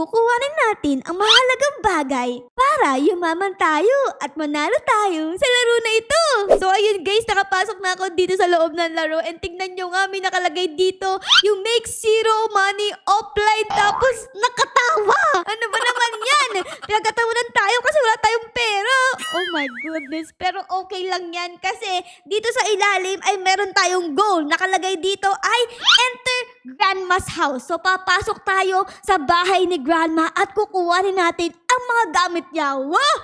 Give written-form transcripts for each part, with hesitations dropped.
kukuhanin natin ang mahalagang bagay para yumaman tayo at manalo tayo sa laro na ito. So ayun guys, nakapasok na ako dito sa loob ng laro and tignan nyo nga, may nakalagay dito yung make zero money offline tapos nakatawa. Ano ba naman yan? Pinagtatawanan tayo kasi wala tayong pera. Oh my goodness. Pero okay lang yan kasi dito sa ilalim ay meron tayong goal. Nakalagay dito ay enter Grandma's house. So papasok tayo sa bahay ni Grandma at kukuhanin natin ang mga gamit niya. Wow!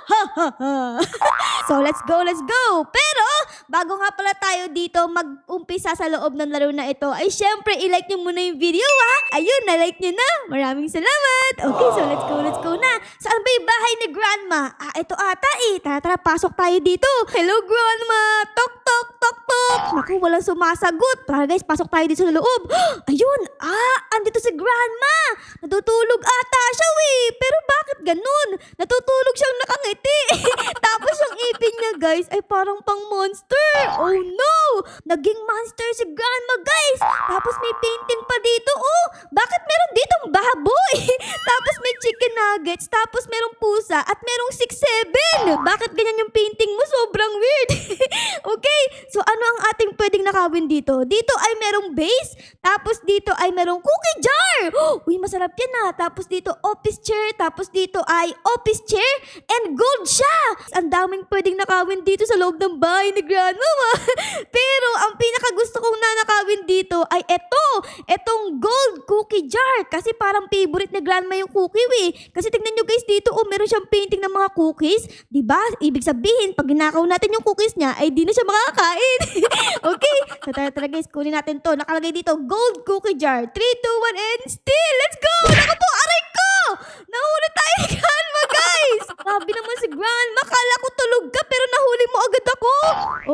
So let's go, let's go! Pero bago nga pala tayo dito mag-umpisa sa loob ng laro na ito, ay syempre i-like nyo muna yung video ha. Ayun, na-like nyo na. Maraming salamat. Okay, so let's go na. Saan ba yung bahay ni Grandma? Ito ata eh. Tara, pasok tayo dito. Hello Grandma! Tok, tok, tok, tok! Naku, walang sumasagot. Tara guys, pasok tayo dito sa loob. Ayun, andito si Grandma. Natutulog ata siya pero bakit ganun? Natutulog siyang nakangiti. Tapos yung ipin niya guys ay parang pang monster. Oh no! Naging monster si Grandma guys. Tapos may painting pa dito. Oh, bakit meron ditong baboy? Tapos may chicken nuggets. Tapos merong pusa at merong 6-7. Bakit ganyan yung painting mo? Sobrang weird. Okay, so ano ang ating pwedeng nakawin dito? Dito ay merong base. Tapos dito ay merong cookie jar. Uy, masarap yan Tapos dito office chair. Tapos dito ay office chair and gold siya. Ang daming pwedeng nakawin dito sa loob ng bahay ni Grandma. Pero ang pinakagusto kong nanakawin dito ay etong gold cookie jar. Kasi parang favorite ni Grandma yung cookie Kasi tignan nyo guys dito, meron siyang painting ng mga cookies. Diba? Ibig sabihin, pag ginakaw natin yung cookies niya, ay di na siya makakain. Okay? So tara guys, kunin natin to. Nakalagay dito, gold cookie jar. 3, 2, 1, and still! Let's go! Naku po, aray ko! Nahuli tayo ni Grandma guys! Sabi naman si Grandma, kala ko tulog ka pero nahuli mo agad ako.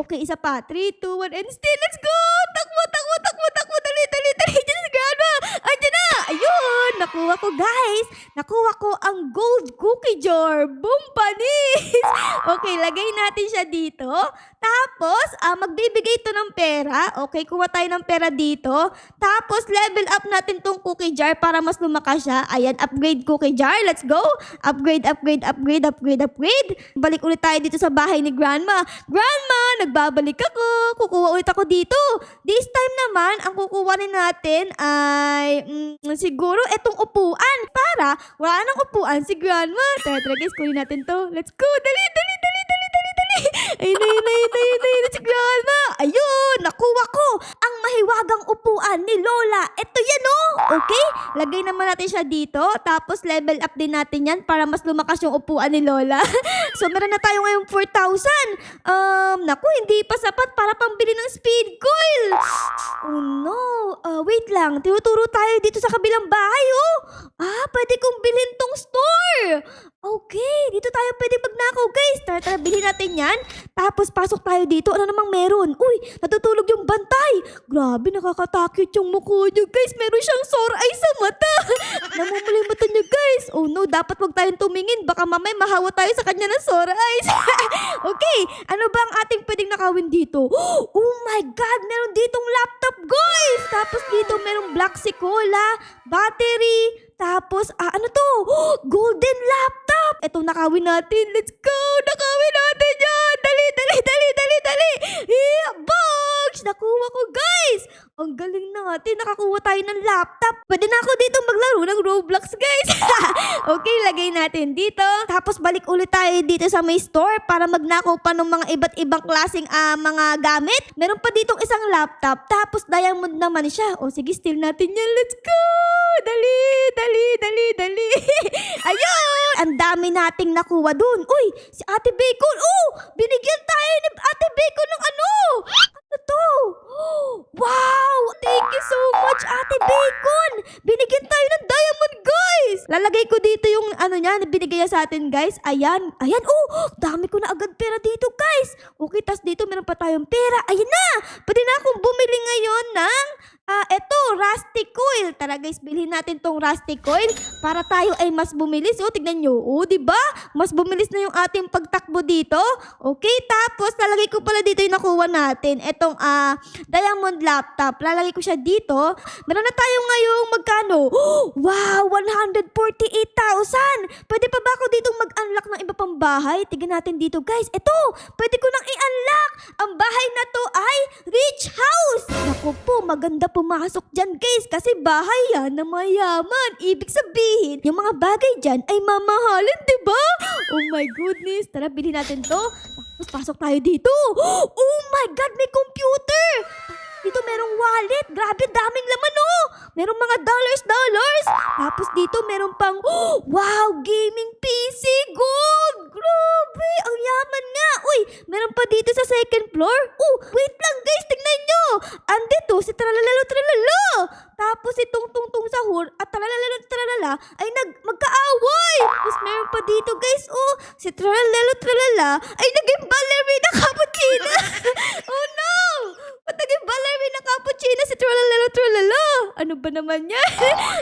Okay, isa pa. 3, 2, 1, and still! Let's go! Takbo! Dali! Diyan si Grandma! Andiyan na! Ayun! Nakuha ko guys! Nakuha ko ang gold cookie jar! Boom! Panis! Okay, lagay natin siya dito. Tapos, magbibigay ito ng pera. Okay, kuha tayo ng pera dito. Tapos, level up natin tong cookie jar para mas lumakas siya. Ayan, upgrade cookie jar. Let's go! Upgrade. Balik ulit tayo dito sa bahay ni Grandma. Grandma, nagbabalik ako. Kukuha ulit ako dito. This time naman, ang kukuhanin natin ay siguro itong upuan. Para wala nang upuan si Grandma. Tara guys, kunin natin to. Let's go! Dali! Ayun na si Grandma. Ayun, nakuha ko ang mahiwagang upuan ni Lola. Ito yan Okay? Lagay naman natin siya dito. Tapos level up din natin yan para mas lumakas yung upuan ni Lola. So meron na tayo ngayong 4,000. Naku, hindi pa sapat para pambili ng speed coil. Oh no. Wait lang. Tinuturo tayo dito sa kabilang bahay pwede kong bilhin tong store. Okay, dito tayo pwede magnakaw guys. Tara, bilhin natin yan. Tapos pasok tayo dito. Ano namang meron? Uy, natutulog yung bantay. Grabe, nakakatakot yung mukha niya guys. Meron siyang sore eye sa mata. Namumula yung mata niya guys. Oh no, dapat wag tayong tumingin. Baka mamay mahawa tayo sa kanya ng sore eyes. Okay, ano ba ang ating pwedeng nakawin dito? Oh my God, meron ditong laptop guys. Tapos dito merong black Sequoia, battery, tapos, ano to? Golden laptop! Ito, nakawin natin. Let's go! Nakawin natin yan! Dali! Box! Nakuha ko, guys! Ang galing natin. Nakakuha tayo ng laptop. Pwede na ako dito maglaro ng Roblox, guys. Okay, lagay natin dito. Tapos, balik ulit tayo dito sa may store para magnakaw pa ng mga iba't ibang klaseng mga gamit. Meron pa ditong isang laptop. Tapos, diamond naman siya. O, sige, steal natin yan. Let's go! Dali! Ayun! Ang dami nating nakuha dun. Uy, si Ate Bacon. Binigyan tayo ni Ate Bacon ng ano? Ano to? Wow! Thank you so much, Ate Bacon! Binigyan tayo ng diamond, guys! Lalagay ko dito yung niya, binigay niya sa atin, guys. Ayan. Dami ko na agad pera dito, guys. Okay, tas dito meron pa tayong pera. Ayan na! Pwede na akong bumili ngayon ng eto, Rusty coil. Tara guys, bilhin natin tong rusty coil para tayo ay mas bumilis. O, tignan nyo. O, diba? Mas bumilis na yung ating pagtakbo dito. Okay, tapos lalagay ko pala dito yung nakuha natin. Etong diamond laptop. Lalagay ko siya dito. Meron na tayo ngayong magkano? Wow, 148,000. Pwede pa ba ako ditong mag-unlock ng iba pang bahay? Tignan natin dito guys. Ito, pwede ko nang i-unlock. Ang bahay na to ay rich house. Naku po, maganda pumasok dyan guys kasi bahay yan na mayaman. Ibig sabihin, yung mga bagay dyan ay mamahalin, diba? Oh my goodness. Tara, bilhin natin to. Tapos pasok tayo dito. Oh my God, may computer. Dito merong wallet. Grabe, daming laman oh. Merong mga dollars. Tapos dito meron pang, wow, gaming PC. Gold. Grabe, ang yaman nga. Uy, meron pa dito sa second floor. Oh, wait lang guys, tignan nyo. Andito si Tralalalo Tralala. Tapos itong tungtong sahur at Tralalalo Tralala ay magkaaway. Tapos meron pa dito guys, oh, si Tralalalo Tralala ay naging ballerina cappuccino. Oh no. Ba't naging ballerina cappuccino si Tralalalo Tralala? Ano ba naman yan?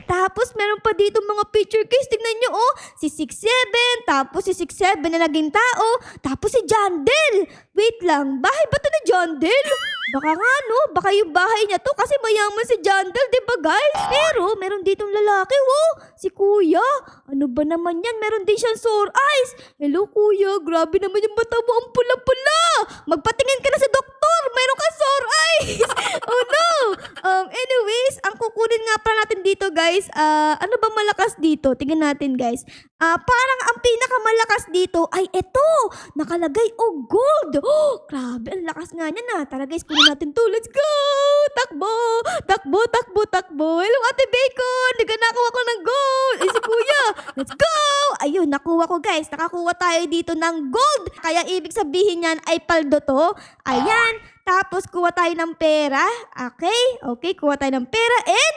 Tapos meron pa dito mga picture case. Tingnan nyo oh. Si 6'7", tapos si 6'7" na naging tao, tapos si Jandel. Wait lang, bahay ba to ni Jandel? Baka nga no, baka yung bahay niya to kasi mayaman si Jandel, diba guys? Pero meron ditong lalaki, oh, si kuya. Ano ba naman yan? Meron din siyang sore eyes. Hello kuya, grabe naman yung mata mo, ang pula-pula. Magpatingin ka na sa doktor, meron ka sore eyes. Oh no. Anyways, ang kukunin nga pala natin dito guys, ano ba malakas dito? Tingnan natin guys. Parang ang pinakamalakas dito ay ito. Nakalagay, oh, gold. Oh, grabe, ang lakas nga niya na. Tara guys, kunin natin to. Let's go! Takbo! Takbo, takbo, takbo. Hello, Ate Bacon! Naganakuha ko ng gold. Si kuya. Let's go! Ayun, nakuha ko guys. Nakakuha tayo dito ng gold. Kaya ibig sabihin yan ay paldo to. Ayan. Tapos, kuha tayo ng pera. Okay? Okay, kuha tayo ng pera. And,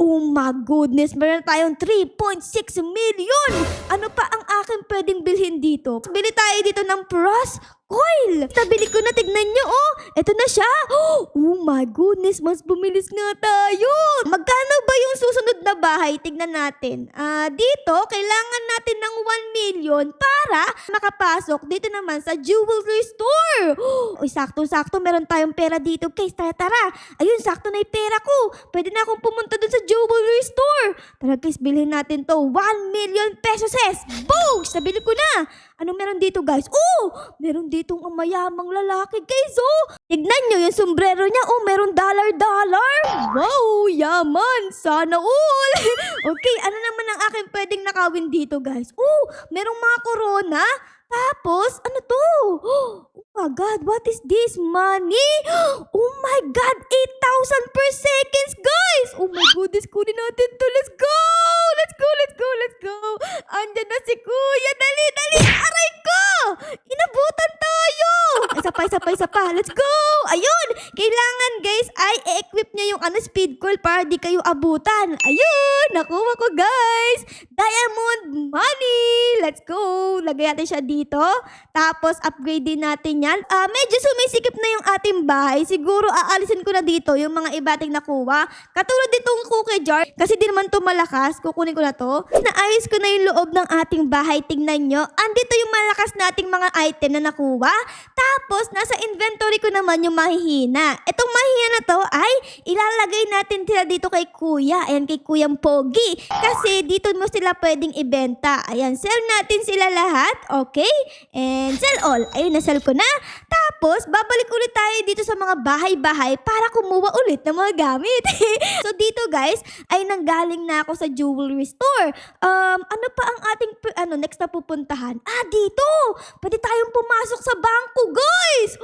oh my goodness, meron tayong 3.6 million. Ano pa ang akin pwedeng bilhin dito? Bili tayo dito ng Frost Coil. Nabili ko na, tignan nyo, oh. Ito na siya. Oh my goodness, mas bumilis nga tayo. Magkano ba yung susunod na bahay? Tignan natin. Dito, kailangan natin ng 1 million para makapasok dito naman sa jewelry store. Uy, sakto-sakto, meron tayong pera dito. Guys, tara. Ayun, sakto na yung pera ko. Pwede na akong pumunta dun sa jewelry store. Tara guys, bilhin natin to. 1 million pesos. Boom! Nabili ko na. Ano meron dito guys? Oh! Meron ditong mayamang lalaki guys, oh! Tignan nyo yung sombrero niya. Oh, meron dollar. Wow, yaman. Sana all. Okay, ano naman ang akin pwedeng nakawin dito guys? Oh, merong mga corona. Tapos, ano to? Oh my God, what is this? Money? Oh my God, 8,000 per seconds, guys! Oh my goodness, kunin natin to. Let's go! Andyan na si Kuya. Dali! Aray ko! Inabutan tayo! Isa pa. Let's go! Ayun! Kailangan, guys, ay i-equip niya yung speed coil para di kayo abutan. Ayun! Nakuha ko, guys! Diamond money! Let's go! Lagay natin siya dito. Tapos, upgrade din natin yan. Medyo sumisikip na yung ating bahay. Siguro, aalisin ko na dito yung mga ibating nakuha. Katulad ditong cookie jar. Kasi di naman to malakas. Kukunin ko na to. Naayos ko na yung loob ng ating bahay. Tingnan nyo. Andito yung malakas nating mga item na nakuha. Tapos, nasa inventory ko naman yung mahihina. Itong mahihina na to ay ilalagay natin sila dito kay Kuya. Ayan, kay Kuyang Pogi. Kasi dito mo sila pwedeng ibenta. Ayan, sell natin sila lahat. Okay? And sell all. Ayun, na-sell ko na. Tapos, babalik ulit tayo dito sa mga bahay-bahay para kumuha ulit ng mga gamit. So, dito guys, ay nanggaling na ako sa jewelry store. Ano pa ang ating next na pupuntahan? Dito! Pwede tayong pumasok sa bangko, guys!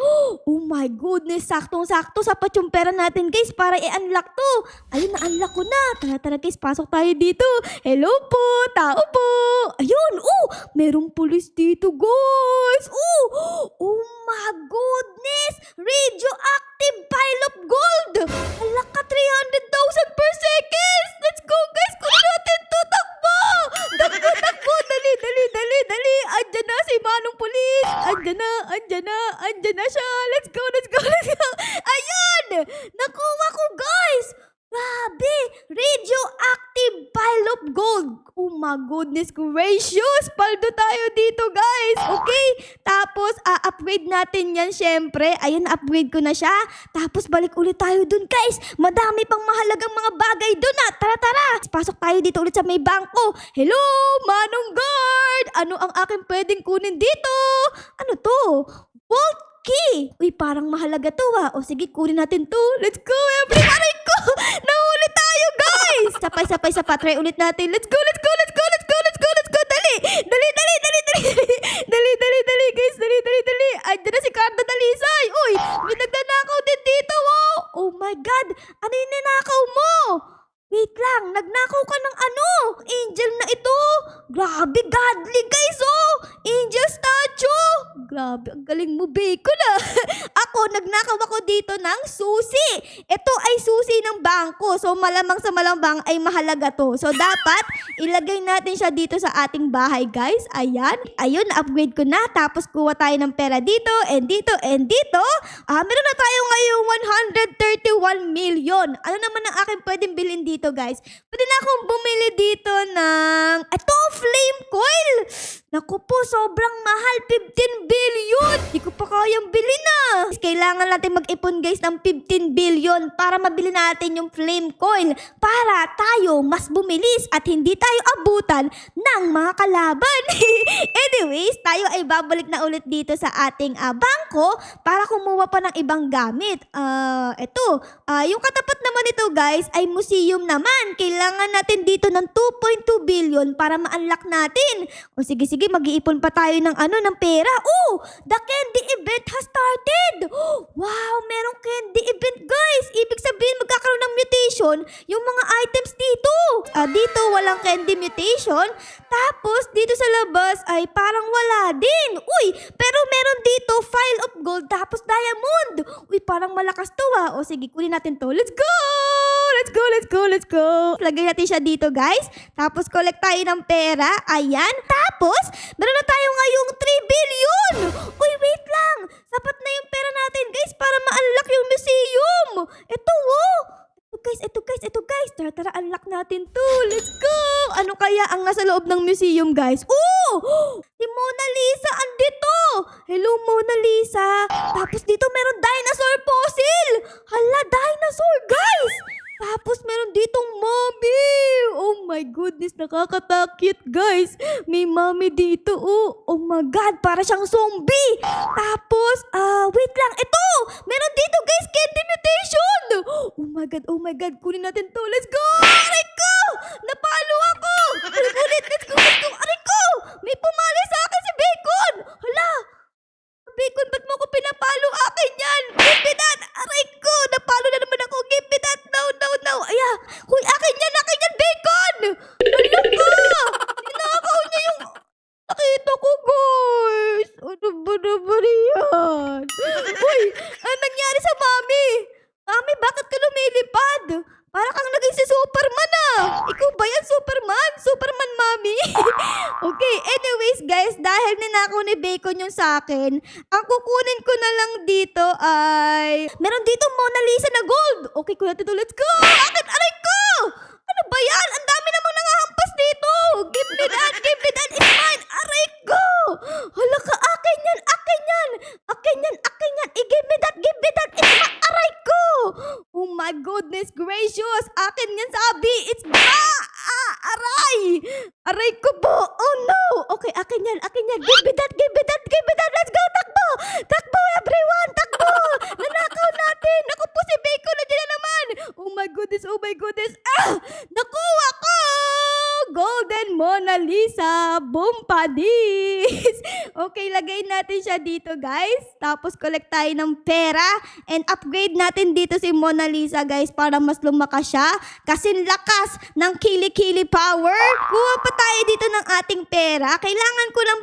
Oh my goodness, saktong-sakto sapat yung pera natin, guys, para i-unlock to. Ayun, na-unlock ko na. Tara guys, pasok tayo dito. Hello po, tao po. Ayun, merong pulis dito, guys. Oh my goodness, radioactive pile of gold. Alak ka, 300,000 per seconds. Let's go, guys. Kunin natin to. Takbo. Dali. Andyan na si Manong Pulis. Andyan na siya. Let's go. Ayun! Nakuha ko, guys. Grabe. my goodness gracious! Paldo tayo dito, guys! Okay? Tapos, upgrade natin yan, syempre. Ayun, upgrade ko na siya. Tapos, balik ulit tayo dun, guys. Madami pang mahalagang mga bagay dun, Tara, tara! Pasok tayo dito ulit sa may bangko. Hello, Manong Guard! Ano ang aking pwedeng kunin dito? Ano to? Vault key! Uy, parang mahalaga to, O sige, kunin natin to. Let's go, everyone! Aray ko! Nahuli tayo, guys! Sapay-sapay sa patry ulit natin. Let's go, let's go, let's go, let's go, let's go, let's go! Dali! Dali, dali, dali, dali! Dali, dali, dali, guys! Dali, dali, dali! Andiyan na si Carda Dalisay! Uy! May nagnanakaw din dito, Oh my God! Ano yung ninakaw mo? Wait lang, nagnakaw ka ng ano? Angel na ito! Grabe, godly guys, Angel statue! Grabe, ang galing mo, Bacon, nagnakaw ako dito ng susi. Ito ay susi ng bangko. So, malamang sa malambang ay mahalaga to. So, dapat ilagay natin siya dito sa ating bahay, guys. Ayan. Ayun, upgrade ko na. Tapos, kuha tayo ng pera dito, and dito, and dito. Meron na tayo ngayong 131 million. Ano naman ang aking pwedeng bilhin dito, guys? Pwede na akong bumili dito ng... Ito, flame coil! Naku po, sobrang mahal. 15 billion! Di ko pa kayang bilhin Kailangan natin mag-ipon, guys, ng 15 billion para mabili natin yung flame coil para tayo mas bumilis at hindi tayo abutan ng mga kalaban. Anyways, tayo ay babalik na ulit dito sa ating bangko para kumuha pa ng ibang gamit. Yung katapat naman ito, guys, ay museum naman. Kailangan natin dito ng 2.2 billion para ma-unlock natin. O sige, mag-iipon pa tayo ng pera. The candy event has started! Wow, merong candy event, guys! Ibig sabihin, magkakaroon ng mutation yung mga items dito. Dito, walang candy mutation. Tapos, dito sa labas ay parang wala din. Uy, pero meron dito file of gold tapos diamond. Uy, parang malakas to, O sige, kunin natin to. Let's go! Let's go, let's go, let's go. Lagay natin siya dito, guys. Tapos, collect tayo ng pera. Ayan. Tapos, meron na tayo ngayong 3 billion. Uy, wait lang. Sapat na yung pera natin, guys, para ma-unlock yung museum. Ito, Ito, guys. Tara, unlock natin to. Let's go. Ano kaya ang nasa loob ng museum, guys? Si Mona Lisa andito. Hello, Mona Lisa. Tapos dito meron dinosaur fossil. Hala, dinosaur, guys. Tapos meron ditong mommy. Oh my goodness, nakakatakit, guys. May mommy dito, Oh my God, para siyang zombie. Tapos, wait lang. Ito, meron dito, guys, candy mutation. Oh my God, kunin natin to. Let's go. Aray ko! Napalo ako. Ulit, let's go. Aray ko! May pumali sa akin si Bacon. Hala. Bacon, ba't mo ko pinapalo? Akin yan! Give me that! Aray ko! Napalo na naman ako! Give me that! No! Aya! Huy, akin yan! Bacon! Hala ka! Ninakaw niya yung... Nakita ko, guys! Ano ba naman yan? Uy! Ano nangyari sa mami? Mami, bakit ka lumilipad? Para kang naging si Superman, Ikaw ba yan, Superman? Superman, mami? Okay, anyways, guys, dahil ninakaw ni Bacon yung sa akin, ang kukunin ko na lang dito ay... Meron dito Mona Lisa na gold. Okay, kunin natin to. Let's go! Aray ko! Ano ba yan? Ang dami namang nangahampas dito. Give me that! It's mine! Aray ko! Hala ka, akin yan! Give me that! It's mine! Aray ko! Oh my goodness gracious! Akin yan, sabi! It's Aray ko po! Oh no! Okay, akin yan! Give me that! Let's go! Takbo, everyone! Takbo! Nanakaw natin! Naku po, si Bacon na dyan naman! Oh my goodness! Nakuha ko! Golden Mona Lisa! Boom padis! Okay, lagay natin siya dito, guys. Tapos, collect tayo ng pera. And upgrade natin dito si Mona Lisa, guys, para mas lumakas siya. Kasi lakas ng kili-kili power. Kuha pa tayo dito ng ating pera. Kailangan ko ng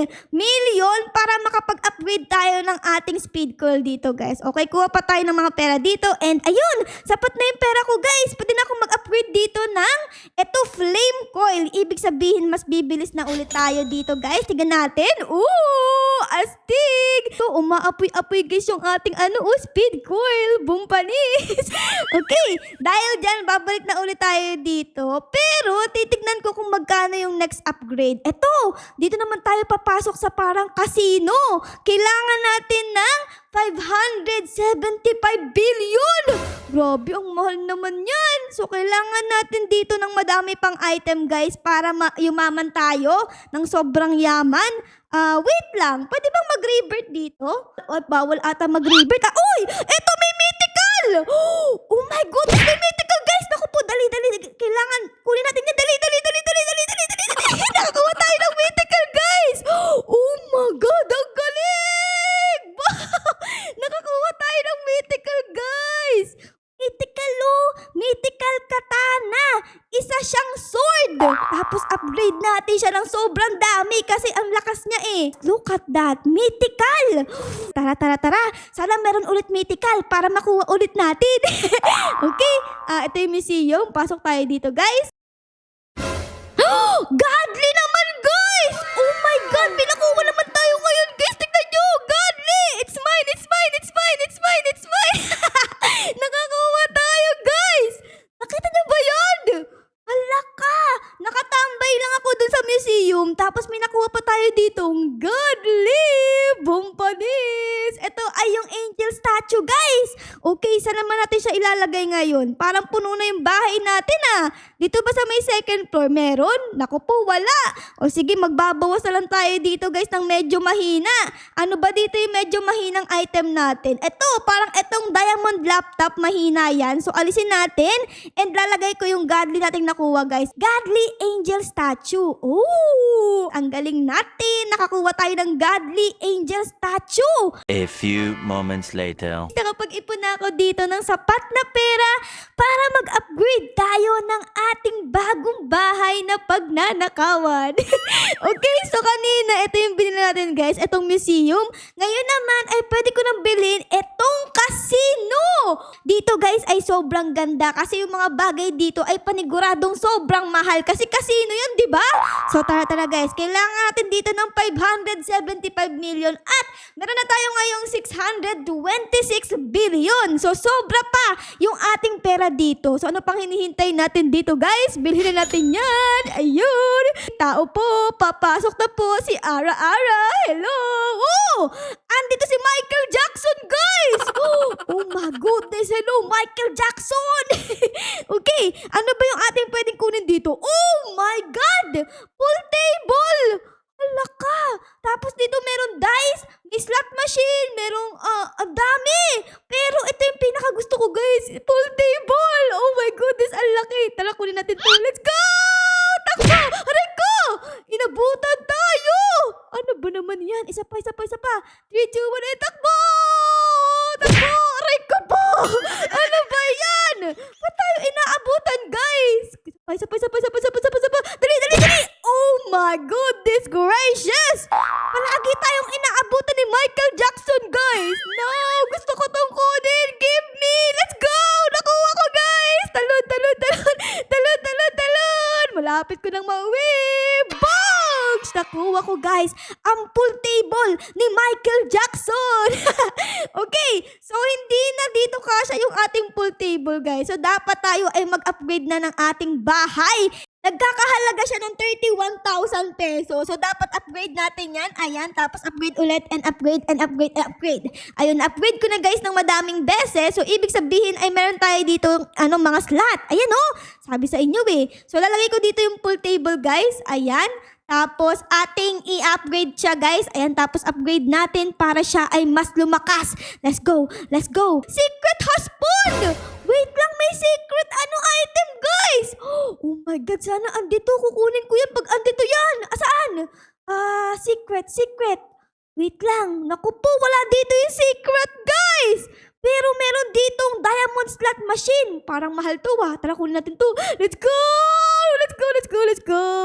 15 million para makapag-upgrade tayo ng ating speed coil dito, guys. Okay, kuha pa tayo ng mga pera dito. And ayun, sapat na yung pera ko, guys. Pwede na akong mag-upgrade mag-upgrade dito ng ito flame coil. Ibig sabihin, mas bibilis na ulit tayo dito, guys. Tignan natin. Ooh, astig! So, umaapoy-apoy, guys, yung ating speed coil. Boom panis. Okay, dahil dyan, babalik na ulit tayo dito. Pero, titignan ko kung magkano yung next upgrade. Ito, dito naman tayo papasok sa parang casino. Kailangan natin ng 575 billion! Grabe, ang mahal naman yan. So, kailangan natin dito ng madami pang item, guys, para yumaman tayo ng sobrang yaman. Wait lang. Pwede bang mag-rebirth dito? O, bawal ata mag-rebirth. Uy! Eto, may mythical! Oh my goodness, may mythical, guys! Naku po, dali. Kailangan, kunin natin yan. Dali. Nakakuha tayo ng mythical, guys! Oh my God, ang galing! Nakakuha tayo ng mythical, guys! Mythical katana. Isa siyang sword. Tapos upgrade natin siya ng sobrang dami kasi ang lakas niya eh. Look at that. Mythical. Tara. Sana meron ulit mythical para makuha ulit natin. Okay. Ito yung museum. Pasok tayo dito, guys. Godly naman, guys! Oh my God! Pinakuha naman tayo ngayon, guys! Tignan nyo! Godly! It's mine! Nakakuha tayo, guys! Nakita nyo ba yan? Hala ka! Nakatambay lang ako dun sa museum, tapos may nakuha pa tayo ditong Godly! Bumpanis! Ito ay yung angel statue, guys! Okay, saan naman natin siya ilalagay ngayon? Parang puno na yung bahay natin, Dito ba sa may second floor meron? Naku po, wala. O sige, magbabawas na lang tayo dito, guys, ng medyo mahina. Ano ba dito yung medyo mahinang item natin? Ito, parang itong diamond laptop, mahina yan. So, alisin natin and lalagay ko yung godly nating nakuha, guys. Godly angel statue. Ooh, ang galing natin. Nakakuha tayo ng godly angel statue. A few moments later. Nakapag-ipon na ako dito ng sapat na pera para mag-upgrade tayo ng ating bagong bahay na pagnanakawan. Okay, so kanina, ito yung binili natin, guys. Itong museum. Ngayon naman, ay pwede ko nang bilhin itong casino. Dito, guys, ay sobrang ganda kasi yung mga bagay dito ay paniguradong sobrang mahal kasi casino yun, di ba? So, tara, guys. Kailangan natin dito ng 575 million at meron na tayo ngayong 626 billion. So, sobra pa yung ating pera dito. So, ano pang hinihintay natin dito, guys? Bilhin na natin yan. Ayun. Tao po. Papasok na po si Ara. Hello. Oh! Andito si Michael Jackson, guys. Oh my goodness. Hello, Michael Jackson. Okay. Ano ba yung ating pwedeng kunin dito? Oh my God. Pool table. Hala ka. Tapos dito meron dice, may slot machine, merong ang dami. Pero ito yung pinakagusto ko, guys. Pool table. Oh my goodness, ang laki. Tara, kunin natin ito. Let's go! Takbo! Aray ko! Inabutan tayo! Ano ba naman yan? Isa pa. 3, 2, 1, and takbo! Aray ko po! Ano ba yan? Ba't tayo inaabutan, guys? Isa pa. Dali! Oh my goodness gracious! Palagi tayong inaabutan ni Michael Jackson, guys! No! Gusto ko tong kunin! Give me! Let's go! Nakuha ko, guys! Talon! Malapit ko nang mauwi! Bongs! Nakuha ko, guys! Ang pool table ni Michael Jackson! Okay, so hindi na dito kasya yung ating pool table, guys. So dapat tayo ay mag-upgrade na ng ating bahay. Nagkakahalaga siya ng 31,000 pesos. So, dapat upgrade natin yan. Ayan, tapos upgrade ulit and upgrade. Ayun, upgrade ko na, guys, ng madaming beses. So, ibig sabihin ay meron tayo dito mga slot. Ayan, sabi sa inyo eh. So, lalagay ko dito yung pool table, guys. Ayan. Tapos, ating i-upgrade siya, guys. Ayan, tapos upgrade natin para siya ay mas lumakas. Let's go. Secret husband! Wait lang, may secret item, guys! Oh my God, sana andito. Kukunin ko yan pag andito yan. Asaan? Secret. Wait lang. Naku po, wala dito yung secret, guys! Pero meron ditong diamond slot machine. Parang mahal to, Tara, kunin natin to. Let's go!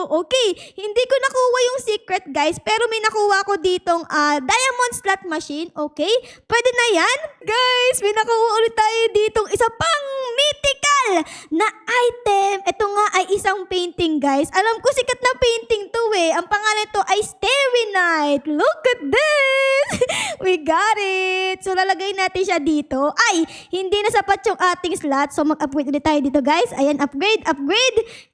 Okay, hindi ko nakuha yung secret, guys. Pero may nakuha ko ditong diamond slot machine. Okay, pwede na yan. Guys, may nakuha ulit tayo ditong isa pang mythical na item. Ito nga ay isang painting, guys. Alam ko sikat na painting to eh. Ang pangalan to ay Starry Night. Look at this! We got it! So, lalagay natin siya dito. Ay, hindi na sapat yung ating slot. So, mag-upgrade ulit tayo dito, guys. Ayan, upgrade.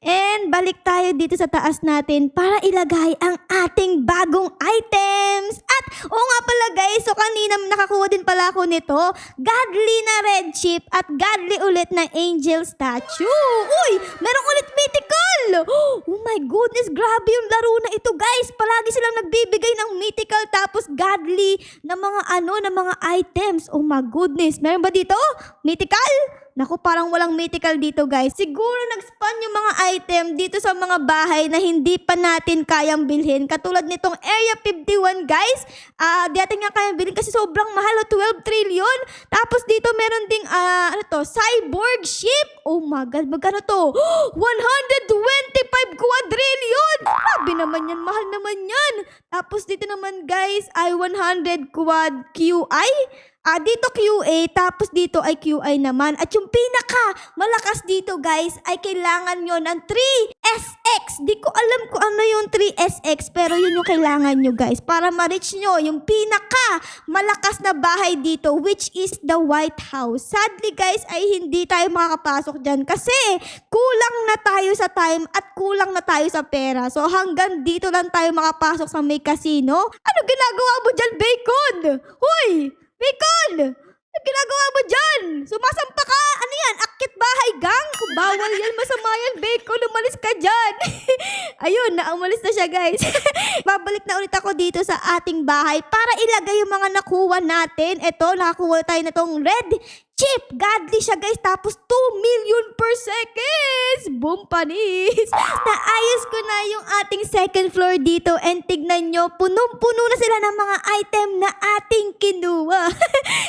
And balik tayo dito sa taas natin para ilagay ang ating bagong items. At, oo nga pala, guys. So, kanina nakakuha din pala ako nito. Godly na red chip at godly ulit na angel statue. Uy, merong ulit mythical. Oh my goodness, grabe yung laro na ito, guys. Palagi silang nagbibigay ng mythical tapos godly na mga items. Oh my goodness. Meron ba dito? Mythical? Naku, parang walang mythical dito, guys. Siguro nag-spawn yung mga item dito sa mga bahay na hindi pa natin kayang bilhin. Katulad nitong Area 51, guys. Di natin nga kayang bilhin kasi sobrang mahal. 12 trillion. Tapos dito meron ding, cyborg ship. Oh my God, magkano to? 125 quadrillion! Grabe naman yan, mahal naman yan. Tapos dito naman, guys, ay 100 quad QI. Dito QA, tapos dito ay QI naman. At yung pinaka malakas dito, guys, ay kailangan nyo ng 3SX. Di ko alam kung ano yung 3SX, pero yun yung kailangan nyo, guys, para ma-reach nyo yung pinaka malakas na bahay dito, which is the White House. Sadly, guys, ay hindi tayo makakapasok dyan kasi kulang na tayo sa time at kulang na tayo sa pera. So hanggang dito lang tayo makapasok sa may casino. Ano ginagawa mo dyan, Bacon? Hoy! Bacon! Ano ginagawa mo dyan? Sumasampa ka! Ano yan? Akit bahay gang? Bawal yan, masama yan, Bacon. Umalis ka dyan. Ayun, umalis na siya, guys. Babalik na ulit ako dito sa ating bahay para ilagay yung mga nakuha natin. Ito, nakakuha tayo na tong red chip. Godly siya, guys. Tapos 2 million per seconds. Boom, panis. Naayos ko na yung ating second floor dito. And tignan nyo, punong-puno na sila ng mga item na ating kinuha.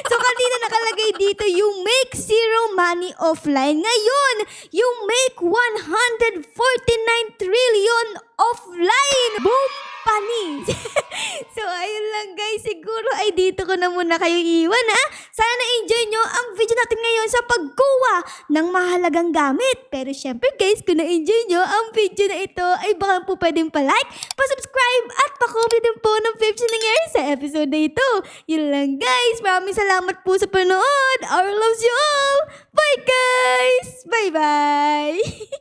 So, kanina nakalagay dito yung make zero money offline. Ngayon, yung make 149 trillion offline. Boom, panis. So, ayun lang, guys. Siguro ay dito ko na muna kayo iwan, ha? Sana na-enjoy nyo ang video natin ngayon sa pagkuha ng mahalagang gamit. Pero syempre, guys, kung na-enjoy nyo ang video na ito, ay baka po pwedeng pa-like, pa-subscribe, at pa-comment din po ng fifth na nangyari sa episode na ito. Yun lang, guys. Maraming salamat po sa panood. Our loves you all. Bye, guys. Bye-bye.